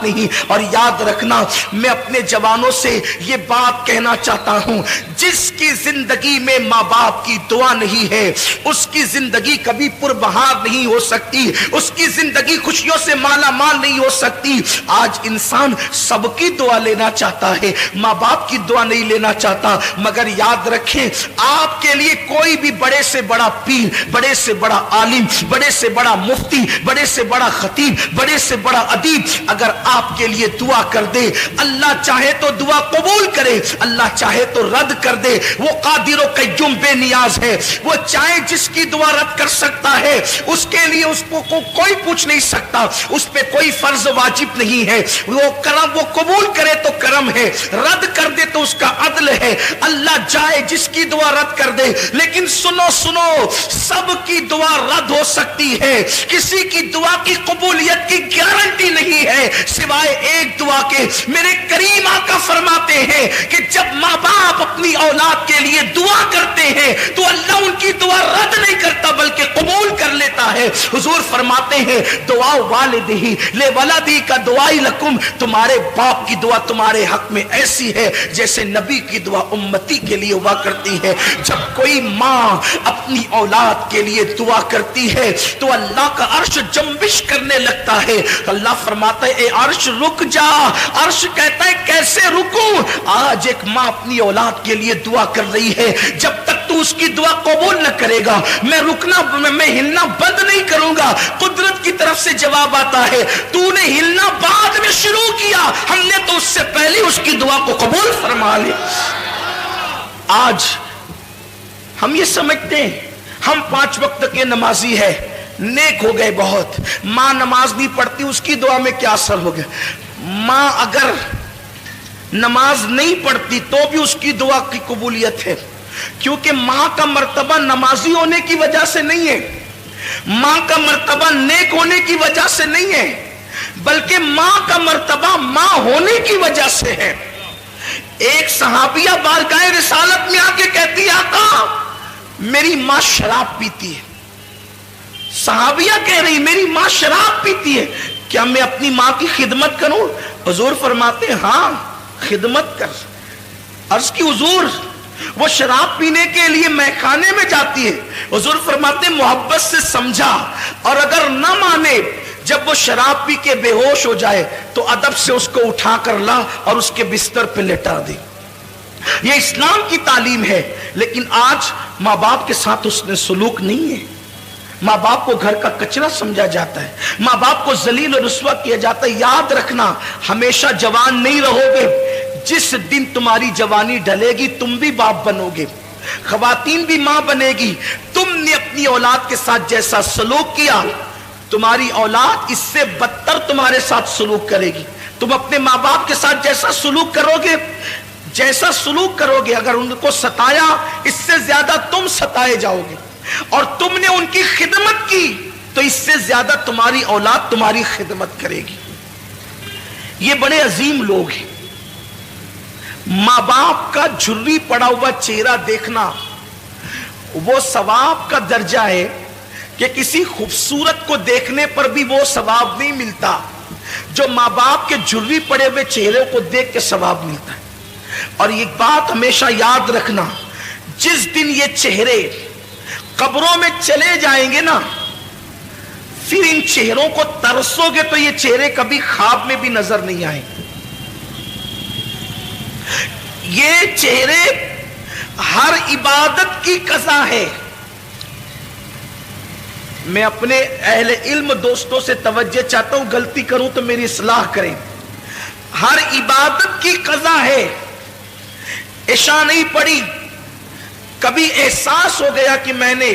نہیں. اور یاد رکھنا میں اپنے جوانوں سے یہ بات کہنا چاہتا ہوں، جس کی زندگی میں ماں باپ کی دعا نہیں ہے اس کی زندگی کبھی پربہار نہیں ہو سکتی، اس کی زندگی خوشیوں سے مالا مال نہیں ہو سکتی. آج انسان سب کی دعا لینا چاہتا ہے، ماں باپ کی دعا نہیں لینا چاہتا. مگر یاد رکھیں آپ کے لیے کوئی بھی بڑے سے بڑا پیر، بڑے سے بڑا عالم، بڑے سے بڑا مفتی، بڑے سے بڑا خطیب، بڑے سے بڑا ادیب اگر آپ کے لیے دعا کر دے، اللہ چاہے تو دعا قبول کرے، اللہ چاہے تو رد کر دے. وہ قادر و قیوم بے نیاز ہے، وہ چاہے جس کی دعا رد کر سکتا ہے، اس کے لیے اس کو کوئی پوچھ نہیں سکتا، اس پہ کوئی فرض واجب نہیں ہے. وہ کرم، وہ قبول کرے تو کرم ہے، رد کر دے تو اس کا عدل ہے. اللہ چاہے جس کی دعا رد کر دے، لیکن سنو سنو، سب کی دعا رد ہو سکتی ہے، کسی کی دعا کی قبولیت کی گارنٹی نہیں ہے سوائے ایک دعا کے. میرے کریم آقا فرماتے ہیں کہ جب ماں باپ اپنی اولاد کے لیے دعا کرتے ہیں تو اللہ ان کی دعا رد نہیں کرتا بلکہ قبول کر لیتا ہے. حضور فرماتے ہیں دعا والدہی لے ولدی کا دعائی لکم، تمہارے باپ کی دعا تمہارے حق میں ایسی ہے جیسے نبی کی دعا امتی کے لیے ہوا کرتی ہے. جب کوئی ماں اپنی اولاد کے لیے دعا کرتی ہے تو اللہ کا عرش جنبش کرنے لگتا ہے. اللہ فرماتا ہے اے عرش رک جا. عرش کہتا ہے کیسے رکوں؟ آج ایک ماں اپنی اولاد کے لیے دعا کر رہی ہے، جب تک تو اس کی دعا قبول نہ کرے گا میں رکنا، میں ہلنا بند نہیں کروں گا. قدرت کی طرف سے جواب آتا ہے تو نے ہلنا بعد میں شروع کیا، ہم نے تو اس سے پہلے اس کی دعا کو قبول فرما لی. آج ہم یہ سمجھتے ہیں ہم 5 وقت کے نمازی ہے، نیک ہو گئے بہت. ماں نماز نہیں پڑھتی، اس کی دعا میں کیا اثر ہو گیا؟ ماں اگر نماز نہیں پڑھتی تو بھی اس کی دعا کی قبولیت ہے، کیونکہ ماں کا مرتبہ نمازی ہونے کی وجہ سے نہیں ہے، ماں کا مرتبہ نیک ہونے کی وجہ سے نہیں ہے، بلکہ ماں کا مرتبہ ماں ہونے کی وجہ سے ہے. ایک صحابیہ بارگاہ رسالت میں آ کے کہتی آقا میری ماں شراب پیتی ہے. صحابیہ کہہ رہی میری ماں شراب پیتی ہے، کیا میں اپنی ماں کی خدمت کروں؟ حضور فرماتے ہیں ہاں خدمت کر. عرض کی حضور وہ شراب پینے کے لیے میخانے میں جاتی ہے. حضور فرماتے ہیں محبت سے سمجھا، اور اگر نہ مانے جب وہ شراب پی کے بے ہوش ہو جائے تو ادب سے اس کو اٹھا کر لا اور اس کے بستر پہ لٹا دے. یہ اسلام کی تعلیم ہے. لیکن آج ماں باپ کے ساتھ اس نے سلوک نہیں ہے. ماں باپ کو گھر کا کچرا سمجھا جاتا ہے، ماں باپ کو ذلیل و رسوا کیا جاتا ہے. یاد رکھنا ہمیشہ جوان نہیں رہو گے، جس دن تمہاری جوانی ڈھلے گی تم بھی باپ بنو گے، خواتین بھی ماں بنے گی. تم نے اپنی اولاد کے ساتھ جیسا سلوک کیا تمہاری اولاد اس سے بدتر تمہارے ساتھ سلوک کرے گی. تم اپنے ماں باپ کے ساتھ جیسا سلوک کرو گے، جیسا سلوک کرو گے، اگر ان کو ستایا اس سے زیادہ تم ستائے جاؤ گے، اور تم نے ان کی خدمت کی تو اس سے زیادہ تمہاری اولاد تمہاری خدمت کرے گی. یہ بڑے عظیم لوگ ہیں. ماں باپ کا جھری پڑا ہوا چہرہ دیکھنا وہ ثواب کا درجہ ہے کہ کسی خوبصورت کو دیکھنے پر بھی وہ ثواب نہیں ملتا جو ماں باپ کے جھری پڑے ہوئے چہرے کو دیکھ کے ثواب ملتا ہے. اور ایک بات ہمیشہ یاد رکھنا، جس دن یہ چہرے قبروں میں چلے جائیں گے نا، پھر ان چہروں کو ترسو گے تو یہ چہرے کبھی خواب میں بھی نظر نہیں آئیں. یہ چہرے ہر عبادت کی قضا ہے. میں اپنے اہل علم دوستوں سے توجہ چاہتا ہوں، غلطی کروں تو میری اصلاح کریں. ہر عبادت کی قضا ہے. عشاء نہیں پڑھی، کبھی احساس ہو گیا کہ میں نے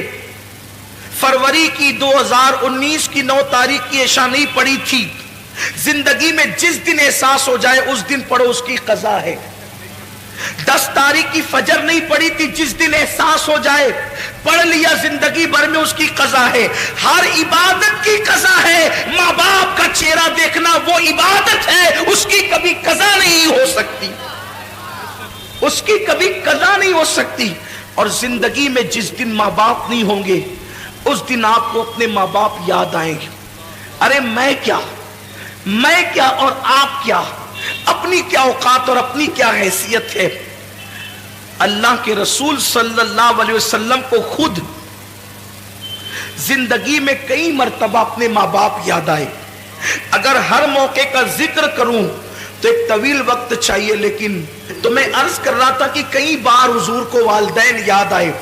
فروری کی 2019 کی 9 تاریخ کی عشاء نہیں پڑھی تھی. زندگی میں جس دن احساس ہو جائے اس دن پڑھو، اس کی قضا ہے. 10 تاریخ کی فجر نہیں پڑھی تھی، جس دن احساس ہو جائے پڑھ لیا، زندگی بھر میں اس کی قضا ہے. ہر عبادت کی قضا ہے. ماں باپ کا چہرہ دیکھنا وہ عبادت ہے، اس کی کبھی قضا نہیں ہو سکتی، اس کی کبھی قضا نہیں ہو سکتی. اور زندگی میں جس دن ماں باپ نہیں ہوں گے اس دن آپ کو اپنے ماں باپ یاد آئیں گے. ارے میں کیا اور آپ کیا، اپنی کیا اوقات اور اپنی کیا حیثیت ہے. اللہ کے رسول صلی اللہ علیہ وسلم کو خود زندگی میں کئی مرتبہ اپنے ماں باپ یاد آئے. اگر ہر موقع کا ذکر کروں تو ایک طویل وقت چاہیے، لیکن تو میں عرض کر رہا تھا کہ کئی بار حضور کو والدین یاد آئے،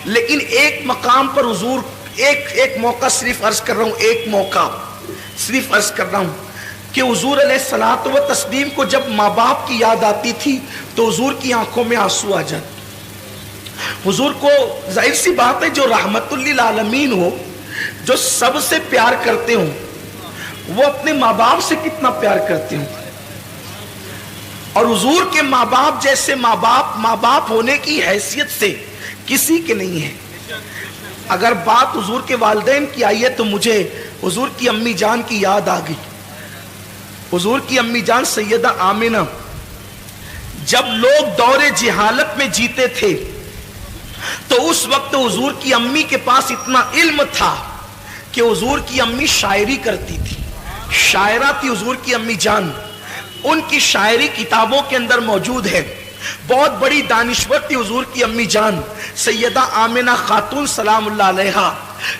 لیکن ایک مقام پر حضور ایک موقع صرف عرض کر رہا ہوں، ایک موقع صرف عرض کر رہا ہوں کہ حضور علیہ الصلوۃ والتسلیم کو جب ماں باپ کی یاد آتی تھی تو حضور کی آنکھوں میں آنسو آ جاتے. حضور کو ظاہر سی بات ہے، جو رحمت للعالمین ہو، جو سب سے پیار کرتے ہوں، وہ اپنے ماں باپ سے کتنا پیار کرتے ہوں. اور حضور کے ماں باپ جیسے ماں باپ ہونے کی حیثیت سے کسی کے نہیں ہے. اگر بات حضور کے والدین کی آئی ہے تو مجھے حضور کی امی جان کی یاد آ گئی. حضور کی امی جان سیدہ آمنہ جب لوگ دور جہالت میں جیتے تھے تو اس وقت حضور کی امی کے پاس اتنا علم تھا کہ حضور کی امی شاعری کرتی تھی. شاعرہ تھی حضور کی امی جان، ان کی شاعری کتابوں کے اندر موجود ہے. بہت بڑی دانشور تھی حضور کی امی جان سیدہ آمنہ خاتون سلام اللہ علیہا.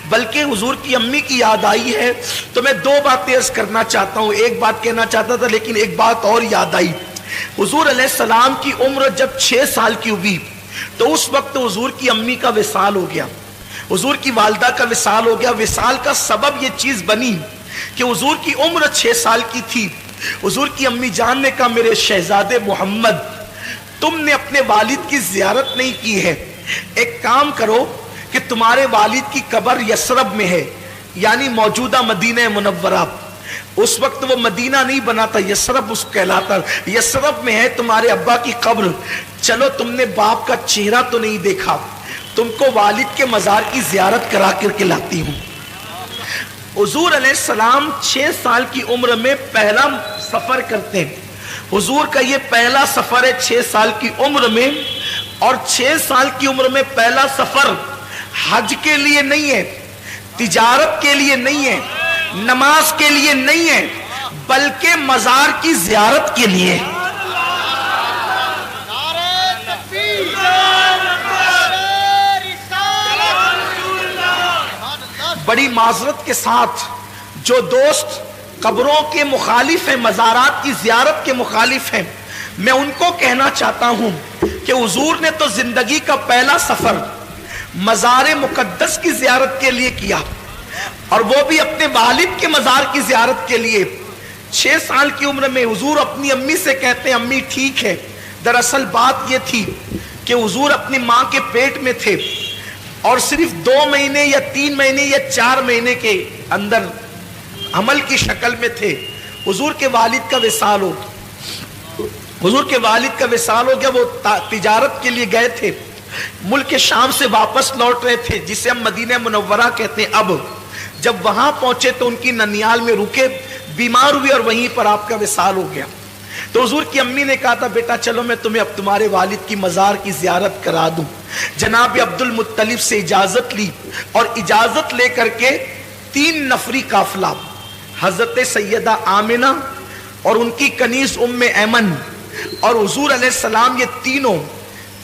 بلکہ حضور کی امی کی یاد آئی ہے تو میں دو باتیں عرض کرنا چاہتا ہوں. ایک بات کہنا چاہتا تھا لیکن ایک بات اور یاد آئی. حضور علیہ السلام کی عمر جب 6 سال کی ہوئی تو اس وقت حضور کی امی کا وصال ہو گیا، حضور کی والدہ کا وصال ہو گیا. وصال کا سبب یہ چیز بنی کہ حضور کی عمر 6 سال کی تھی. حضور کی امی جان نے کہا میرے شہزادے محمد، تم نے اپنے والد کی زیارت نہیں کی ہے، ایک کام کرو کہ تمہارے والد کی قبر یثرب میں ہے، یعنی موجودہ مدینہ منورہ. اس وقت وہ مدینہ نہیں بنا تھا، یثرب اس کہلاتا. یثرب میں ہے تمہارے ابا کی قبر. چلو تم نے باپ کا چہرہ تو نہیں دیکھا، تم کو والد کے مزار کی زیارت کرا کر کے لاتی ہوں. حضور علیہ السلام 6 سال کی عمر میں پہلا سفر کرتے ہیں. حضور کا یہ پہلا سفر ہے 6 سال کی عمر میں. اور 6 سال کی عمر میں پہلا سفر حج کے لیے نہیں ہے، تجارت کے لیے نہیں ہے، نماز کے لیے نہیں ہے، بلکہ مزار کی زیارت کے لیے. بڑی معذرت کے ساتھ جو دوست قبروں کے مخالف ہیں، مزارات کی زیارت کے مخالف ہیں، میں ان کو کہنا چاہتا ہوں کہ حضور نے تو زندگی کا پہلا سفر مزار مقدس کی زیارت کے لیے کیا، اور وہ بھی اپنے والد کے مزار کی زیارت کے لیے. 6 سال کی عمر میں حضور اپنی امی سے کہتے ہیں امی ٹھیک ہے. دراصل بات یہ تھی کہ حضور اپنی ماں کے پیٹ میں تھے اور صرف 2 مہینے یا 3 مہینے یا 4 مہینے کے اندر عمل کی شکل میں تھے. حضور کے والد کا وصال ہو گیا. وہ تجارت کے لیے گئے تھے، ملک شام سے واپس لوٹ رہے تھے جسے ہم مدینہ منورہ کہتے ہیں. اب جب وہاں پہنچے تو ان کی ننیال میں رکے، بیمار ہوئے اور وہیں پر آپ کا وصال ہو گیا. تو حضور کی امی نے کہا تھا بیٹا چلو میں تمہیں اب تمہارے والد کی مزار کی زیارت کرا دوں. جناب عبد المطلب سے اجازت لی اور اجازت لے کر کے 3 نفری قافلہ حضرت سیدہ آمنہ اور ان کی کنیز ام ایمن اور حضور علیہ السلام، یہ تینوں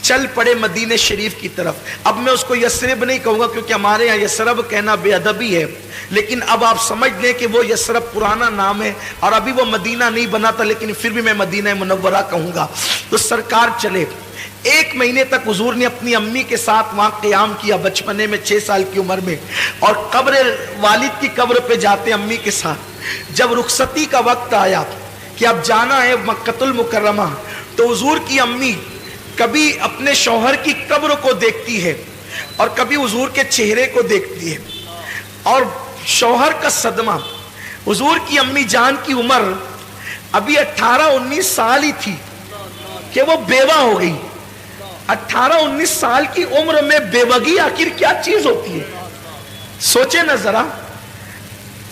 چل پڑے مدینہ شریف کی طرف. اب میں اس کو یثرب نہیں کہوں گا کیونکہ ہمارے یہاں یثرب کہنا بے ادبی ہے، لیکن اب آپ سمجھ لیں کہ وہ یثرب پرانا نام ہے اور ابھی وہ مدینہ نہیں بنا تھا، لیکن پھر بھی میں مدینہ منورہ کہوں گا. تو سرکار چلے. 1 مہینے تک حضور نے اپنی امی کے ساتھ وہاں قیام کیا بچپنے میں 6 سال کی عمر میں، اور قبر والد کی قبر پہ جاتے امی کے ساتھ. جب رخصتی کا وقت آیا کہ اب جانا ہے مکہ المکرمہ، تو حضور کی امی کبھی اپنے شوہر کی قبر کو دیکھتی ہے اور کبھی حضور کے چہرے کو دیکھتی ہے. اور شوہر کا صدمہ، حضور کی امی جان کی عمر ابھی 18-19 سال ہی تھی کہ وہ بیوہ ہو گئی. 18-19 سال کی عمر میں بیوگی آخر کیا چیز ہوتی ہے؟ سوچے نا ذرا.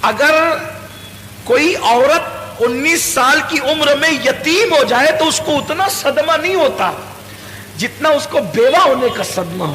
اگر کوئی عورت 19 سال کی عمر میں یتیم ہو جائے تو اس کو اتنا صدمہ نہیں ہوتا جتنا اس کو بیوہ ہونے کا صدمہ ہو.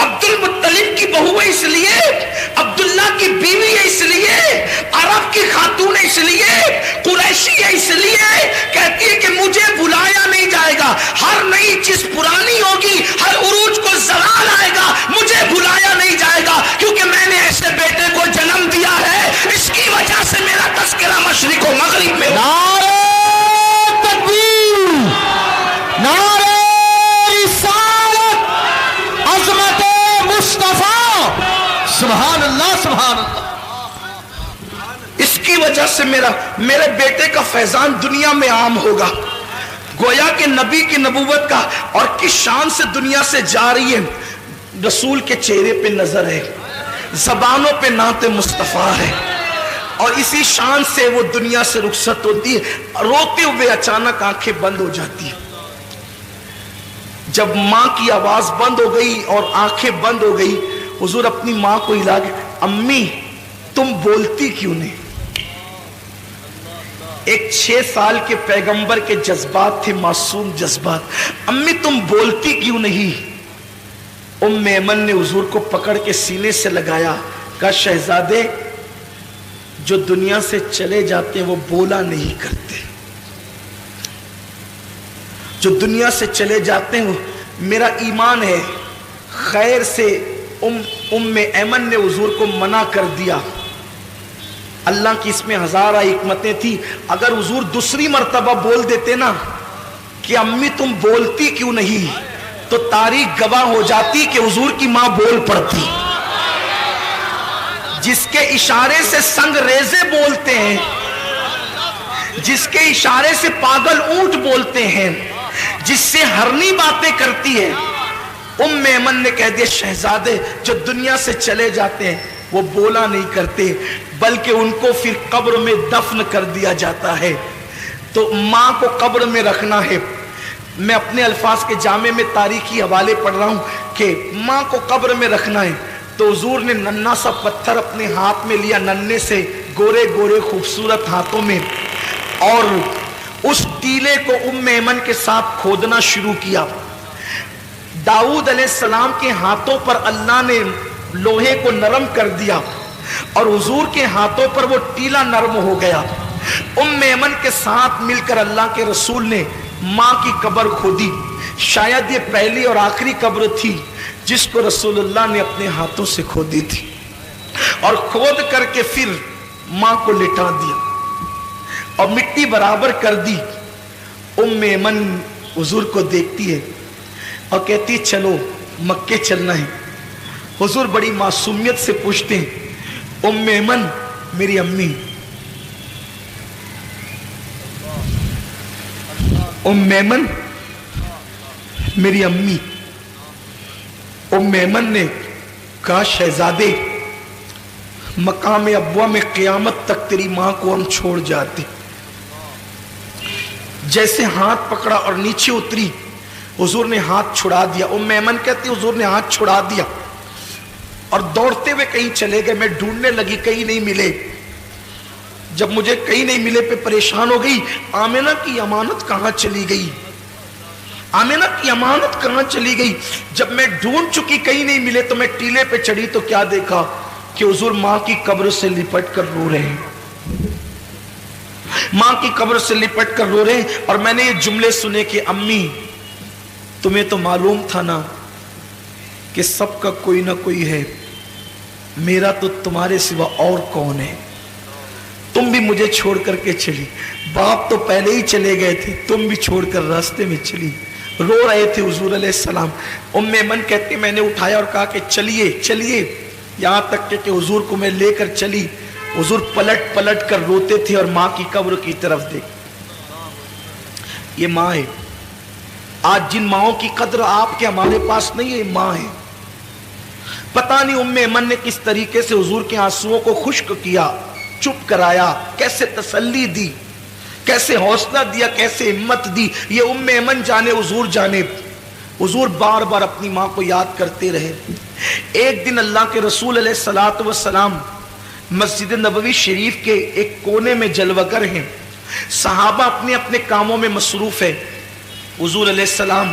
عبد المطلب کی بہو ہے اس لیے، عبداللہ کی بیوی ہے اس لیے، عرب کی خاتون ہے اس لیے، قریشی ہے اس لیے، کہتی ہے کہ مجھے بلایا نہیں جائے گا، ہر نئی چیز پرانی ہوگی، ہر عروج کو زوال آئے گا، مجھے بلایا نہیں جائے گا، کیونکہ میں نے ایسے بیٹے کو جنم دیا ہے، اس کی وجہ سے میرا تذکرہ مشرق و مغرب میں ہو۔ نعرہ تکبیر، نعرہ رسالت، عظمت مصطفیٰ، سبحان اللہ سبحان اللہ۔ اس کی وجہ سے میرے بیٹے کا فیضان دنیا میں عام ہوگا، گویا کہ نبی کی نبوت کا، اور کس شان سے دنیا سے جا رہی ہے، رسول کے چہرے پہ نظر ہے، زبانوں پہ نعت مصطفیٰ ہے، اور اسی شان سے وہ دنیا سے رخصت ہوتی ہے، روتے ہوئے اچانک آنکھیں بند ہو جاتی ہیں۔ جب ماں کی آواز بند ہو گئی اور آنکھیں بند ہو گئی، حضور اپنی ماں کو ہلا کے، امی تم بولتی کیوں نہیں؟ ایک 6 سال کے پیغمبر کے جذبات تھے، معصوم جذبات، امی تم بولتی کیوں نہیں؟ ام ایمن نے حضور کو پکڑ کے سینے سے لگایا، کہا شہزادے جو دنیا سے چلے جاتے ہیں وہ بولا نہیں کرتے، جو دنیا سے چلے جاتے ہیں وہ میرا ایمان ہے۔ خیر سے ام ایمن نے حضور کو منع کر دیا، اللہ کی اس میں ہزارہ حکمتیں تھی، اگر حضور دوسری مرتبہ بول دیتے نا کہ امی تم بولتی کیوں نہیں، تو تاریخ گواہ ہو جاتی کہ حضور کی ماں بول پڑتی۔ جس کے اشارے سے سنگ ریزے بولتے ہیں، جس کے اشارے سے پاگل اونٹ بولتے ہیں، جس سے ہرنی باتیں کرتی ہے، ام ایمن نے کہہ دیا شہزادے جو دنیا سے چلے جاتے ہیں وہ بولا نہیں کرتے، بلکہ ان کو پھر قبر میں دفن کر دیا جاتا ہے، تو ماں کو قبر میں رکھنا ہے۔ میں اپنے الفاظ کے جامع میں تاریخی حوالے پڑھ رہا ہوں کہ ماں کو قبر میں رکھنا ہے، تو حضور نے ننھا سا پتھر اپنے ہاتھ میں لیا، ننھے سے گورے گورے خوبصورت ہاتھوں میں، اور اس ٹیلے کو ام ایمن کے ساتھ کھودنا شروع کیا۔ داؤد علیہ السلام کے ہاتھوں پر اللہ نے لوہے کو نرم کر دیا، اور حضور کے ہاتھوں پر وہ ٹیلا نرم ہو گیا۔ ام ایمن کے ساتھ مل کر اللہ کے رسول نے ماں کی قبر کھودی، شاید یہ پہلی اور آخری قبر تھی جس کو رسول اللہ نے اپنے ہاتھوں سے کھودی تھی، اور کھود کر کے پھر ماں کو لٹا دیا اور مٹی برابر کر دی۔ ام ایمن حضور کو دیکھتی ہے اور کہتی چلو مکے چلنا ہے۔ حضور بڑی معصومیت سے پوچھتے ہیں ام ایمن میری امی، ام ایمن میری امی۔ ام ایمن نے کہا شہزادے مقام ابوا میں قیامت تک تیری ماں کو ہم چھوڑ جاتے۔ جیسے ہاتھ پکڑا اور نیچے اتری، حضور نے ہاتھ چھڑا دیا۔ ام ایمن کہتی حضور نے ہاتھ چھڑا دیا اور دوڑتے ہوئے کہیں چلے گئے، میں ڈھونڈنے لگی کہیں نہیں ملے۔ جب مجھے کہیں نہیں ملے پہ پریشان ہو گئی، آمنہ کی امانت کہاں چلی گئی، آمنہ کی امانت کہاں چلی گئی۔ جب میں ڈھونڈ چکی کہیں نہیں ملے تو میں ٹیلے پہ چڑھی تو کیا دیکھا کہ حضور ماں کی قبر سے لپٹ کر رو رہے ہیں، ماں کی قبر سے لپٹ کر رو رہے ہیں۔ اور میں نے یہ جملے سنے کہ امی تمہیں تو معلوم تھا نا کہ سب کا کوئی نہ کوئی ہے، میرا تو تمہارے سوا اور کون ہے، تم بھی مجھے چھوڑ کر کے چلی، باپ تو پہلے ہی چلے گئے تھے، تم بھی چھوڑ کر راستے میں چلی۔ رو رہے تھے حضور علیہ السلام۔ ام ایمن کہتی میں نے اٹھایا اور کہا کہ چلیے چلیے، یہاں تک کہ حضور کو میں لے کر چلی۔ حضور پلٹ پلٹ کر روتے تھے اور ماں کی قبر کی طرف دیکھ۔ یہ ماں ہے، آج جن ماؤں کی قدر آپ کے ہمارے پاس نہیں ہے، ماں ہے۔ پتہ نہیں ام ایمن نے کس طریقے سے حضور کے آنسوؤں کو خشک کیا، چپ کرایا، کیسے تسلی دی، کیسے حوصلہ دیا، کیسے ہمت دی، یہ ام ایمن جانے، حضور جانے۔ حضور بار بار اپنی ماں کو یاد کرتے رہے۔ ایک دن اللہ کے رسول علیہ الصلوۃ والسلام مسجد نبوی شریف کے ایک کونے میں جلوگر ہیں، صحابہ اپنے اپنے کاموں میں مصروف ہیں۔ حضور علیہ السلام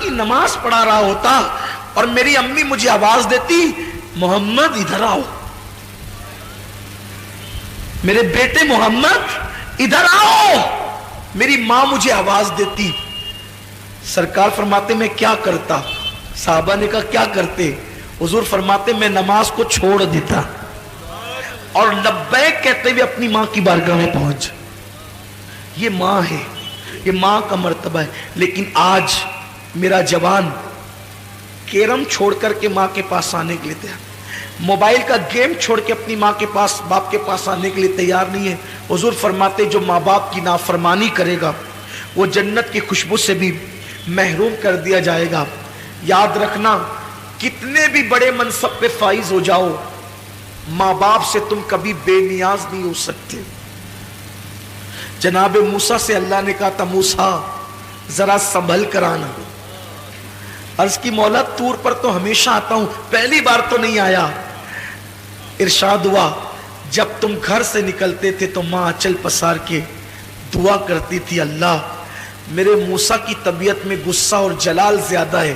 کی نماز پڑھا رہا ہوتا اور میری امی مجھے آواز دیتی محمد ادھر آؤ، میرے بیٹے محمد ادھر آؤ، میری ماں مجھے آواز دیتی، سرکار فرماتے میں کیا کرتا؟ صحابہ نے کہا کیا کرتے؟ حضور فرماتے میں نماز کو چھوڑ دیتا اور لبیک کہتے ہوئے اپنی ماں کی بارگاہ میں پہنچ۔ یہ ماں ہے، یہ ماں کا مرتبہ ہے۔ لیکن آج میرا جوان کیرم چھوڑ کر کے ماں کے پاس آنے کے لیے تیار، موبائل کا گیم چھوڑ کے اپنی ماں کے پاس، باپ کے پاس آنے کے لیے تیار نہیں ہے۔ حضور فرماتے جو ماں باپ کی نافرمانی کرے گا وہ جنت کی خوشبو سے بھی محروم کر دیا جائے گا۔ یاد رکھنا، کتنے بھی بڑے منصب پہ فائز ہو جاؤ، ماں باپ سے تم کبھی بے نیاز نہیں ہو سکتے۔ جناب موسیٰ سے اللہ نے کہا تھا موسیٰ ذرا سنبھل کر آنا۔ عرض کی مولا طور پر تو ہمیشہ آتا ہوں، پہلی بار تو نہیں آیا۔ ارشاد ہوا جب تم گھر سے نکلتے تھے تو ماں آنچل پسار کے دعا کرتی تھی اللہ میرے موسیٰ کی طبیعت میں غصہ اور جلال زیادہ ہے،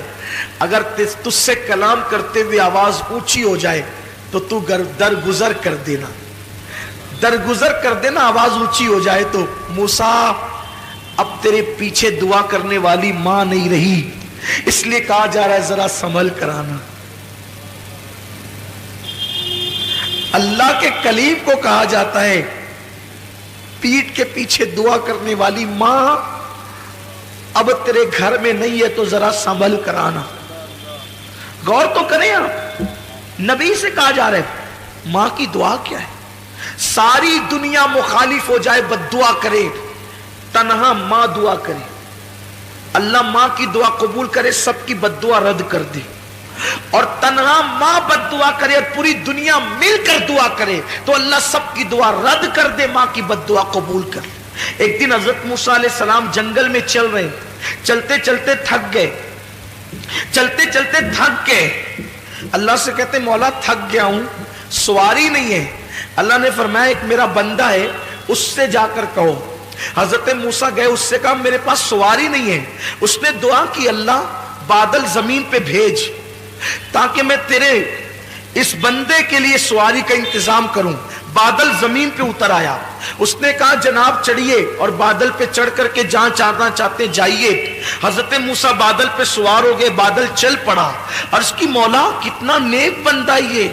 اگر تجھ سے کلام کرتے ہوئے آواز اونچی ہو جائے تو تو درگزر کر دینا، درگزر کر دینا، آواز اونچی ہو جائے تو۔ موسیٰ اب تیرے پیچھے دعا کرنے والی ماں نہیں رہی، اس لیے کہا جا رہا ہے ذرا سنبھل کر آنا۔ اللہ کے کلیم کو کہا جاتا ہے پیٹ کے پیچھے دعا کرنے والی ماں اب تیرے گھر میں نہیں ہے تو ذرا سنبھل کر آنا۔ غور تو کریں آپ، نبی سے کہا جا رہا ہے ماں کی دعا کیا ہے؟ ساری دنیا مخالف ہو جائے بد دعا کرے، تنہا ماں دعا کرے، اللہ ماں کی دعا قبول کرے، سب کی بد دعا رد کر دے، اور تنہا ماں بد دعا کرے اور پوری دنیا مل کر دعا کرے تو اللہ سب کی دعا رد کر دے، ماں کی بد دعا قبول کر لے۔ ایک دن حضرت موسیٰ علیہ السلام جنگل میں چل رہے، چلتے چلتے تھک گئے، چلتے چلتے تھک گئے، اللہ سے کہتے مولا تھک گیا ہوں، سواری نہیں ہے۔ اللہ نے فرمایا ایک میرا بندہ ہے اس سے جا کر کہو۔ حضرت موسیٰ گئے، اس سے کہا میرے پاس سواری نہیں ہے۔ اس نے دعا کی اللہ بادل زمین پہ بھیج تاکہ میں تیرے اس بندے کے لیے سواری کا انتظام کروں۔ بادل زمین پہ اتر آیا، اس نے کہا جناب چڑھیے اور بادل پہ چڑھ کر کے جہاں جانا چاہتے جائیے۔ حضرت موسیٰ بادل پہ سوار ہو گئے، بادل چل پڑا۔ عرض کی مولا کتنا نیک بندہ یہ،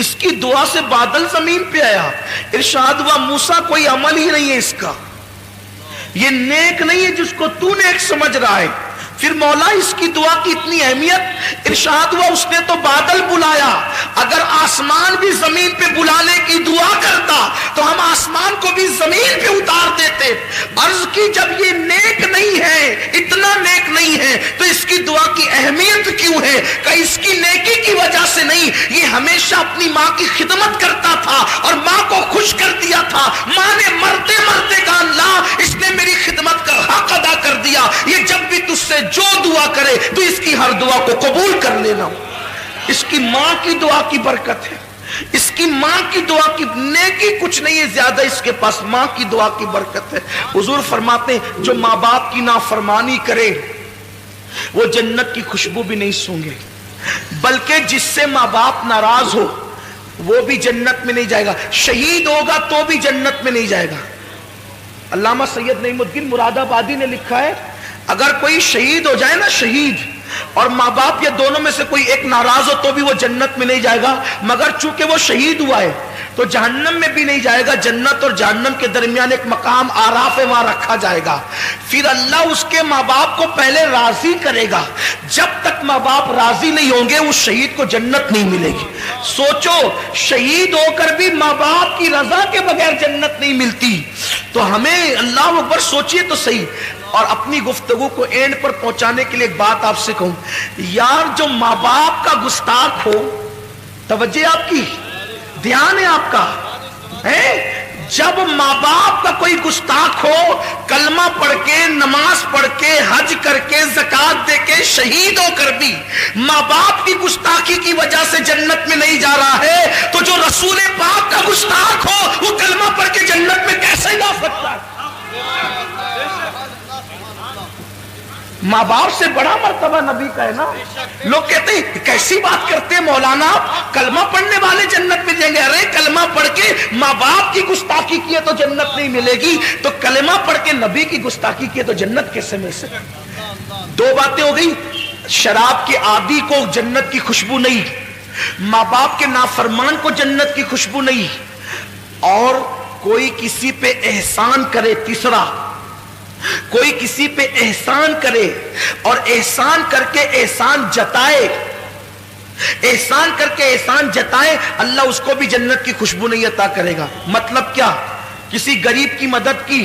اس کی دعا سے بادل زمین پہ آیا۔ ارشاد ہوا موسیٰ کوئی عمل ہی نہیں ہے اس کا، یہ نیک نہیں ہے جس کو تو نیک سمجھ رہا ہے۔ پھر مولا اس کی دعا کی اتنی اہمیت، ارشاد ہوا اس نے تو بادل بلایا، اگر آسمان بھی زمین پہ بلانے کی دعا کرتا تو ہم آسمان کو بھی زمین پہ اتار دیتے۔ عرض کی جب یہ نیک نہیں ہے، اتنا نیک نہیں ہے تو اس کی دعا کی اہمیت کیوں ہے؟ کہ اس کی نیکی کی وجہ سے نہیں، یہ ہمیشہ اپنی ماں کی خدمت کرتا تھا اور ماں کو خوش کر دیا تھا۔ ماں نے مرتے مرتے کہا اللہ اس نے میری خدمت کا حق ادا کر دیا، یہ جب بھی تجھ سے جو دعا کرے تو اس کی ہر دعا کو قبول کر لینا۔ اس کی ماں کی دعا کی برکت ہے، اس کی ماں کی دعا کی نیکی کچھ نہیں ہے زیادہ، اس کے پاس ماں کی دعا کی برکت ہے۔ حضور فرماتے ہیں جو ماں باپ کی نافرمانی کرے وہ جنت کی خوشبو بھی نہیں سونگے، بلکہ جس سے ماں باپ ناراض ہو وہ بھی جنت میں نہیں جائے گا، شہید ہوگا تو بھی جنت میں نہیں جائے گا۔ علامہ سید نعیم الدین مراد آبادی نے لکھا ہے اگر کوئی شہید ہو جائے نا، شہید اور ماں باپ یا دونوں میں سے کوئی ایک ناراض ہو تو بھی وہ جنت میں نہیں جائے گا، مگر چونکہ وہ شہید ہوا ہے تو جہنم میں بھی نہیں جائے گا۔ جنت اور جہنم کے درمیان ایک مقام آراف ہے، وہاں رکھا جائے گا۔ پھر اللہ اس کے ماں باپ کو پہلے راضی کرے گا، جب تک ماں باپ راضی نہیں ہوں گے اس شہید کو جنت نہیں ملے گی۔ سوچو شہید ہو کر بھی ماں باپ کی رضا کے بغیر جنت نہیں ملتی، تو ہمیں اللہ اکبر سوچئے تو صحیح۔ اور اپنی گفتگو کو اینڈ پر پہنچانے کے لیے ایک بات آپ سے کہوں، یار جو ماں باپ کا گستاخ ہو، توجہ آپ کی، دھیان ہے آپ کا، جب ماں باپ کا کوئی گستاخ ہو، کلمہ پڑھ کے، نماز پڑھ کے، حج کر کے، زکوٰۃ دے کے، شہید ہو کر بھی ماں باپ کی گستاخی کی وجہ سے جنت میں نہیں جا رہا ہے، تو جو رسول پاک کا گستاخ ہو وہ کلمہ پڑھ کے جنت میں کیسے جا سکتا ہے؟ ماں باپ سے بڑا مرتبہ نبی کا ہے نا. لوگ کہتے ہیں کیسی بات کرتے ہیں مولانا آپ, کلمہ پڑھنے والے جنت میں جائیں گے. ارے کلمہ پڑھ کے ماں باپ کی گستاخی کیے تو جنت نہیں ملے گی, تو کلمہ پڑھ کے نبی کی گستاخی کیے تو جنت کیسے مل سکے؟ دو باتیں ہو گئی. شراب کے عادی کو جنت کی خوشبو نہیں, ماں باپ کے نافرمان کو جنت کی خوشبو نہیں, اور کوئی کسی پہ احسان کرے. تیسرا, کوئی کسی پہ احسان کرے اور احسان کر کے احسان جتائے, احسان کر کے احسان جتائے, اللہ اس کو بھی جنت کی خوشبو نہیں عطا کرے گا. مطلب کیا؟ کسی غریب کی مدد کی,